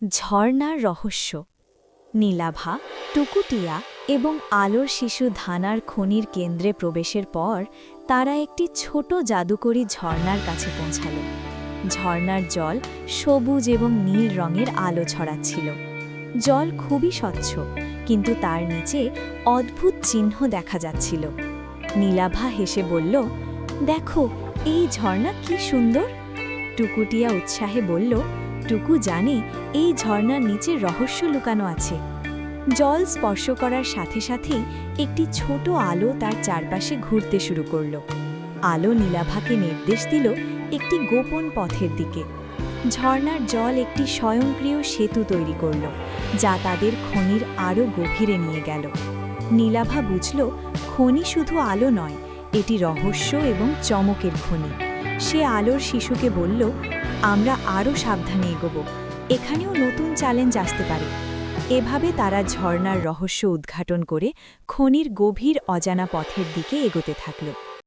ঝর্ণার রহস্য। নীলাভা, টুকুটিয়া এবং আলোর শিশু ধানার খনির কেন্দ্রে প্রবেশের পর তারা একটি ছোট জাদুকরী ঝর্ণার কাছে পৌঁছাল। ঝর্ণার জল সবুজ এবং নীল রঙের আলো ছড়াচ্ছিল। জল খুবই স্বচ্ছ, কিন্তু তার নিচে অদ্ভুত চিহ্ন দেখা যাচ্ছিল। নীলাভা হেসে বলল, দেখো, এই ঝর্ণা কি সুন্দর। টুকুটিয়া উৎসাহে বলল, টুকু জানে এই ঝর্ণার নিচে রহস্য লুকানো আছে। জল স্পর্শ করার সাথে সাথেই একটি ছোট আলো তার চারপাশে ঘুরতে শুরু করল। আলো নীলাভাকে নির্দেশ দিল একটি গোপন পথের দিকে। ঝর্ণার জল একটি স্বয়ংক্রিয় সেতু তৈরি করল, যা তাদের খনির আরও গভীরে নিয়ে গেল। নীলাভা বুঝল, খনি শুধু আলো নয়, এটি রহস্য এবং চমকের খনি। সে আলোর শিশুকে বলল, আমরা আরও সাবধানে এগোব, এখানেও নতুন চ্যালেঞ্জ আসতে পারে। এভাবে তারা ঝর্ণার রহস্য উদ্ঘাটন করে খনির গভীর অজানা পথের দিকে এগোতে থাকল।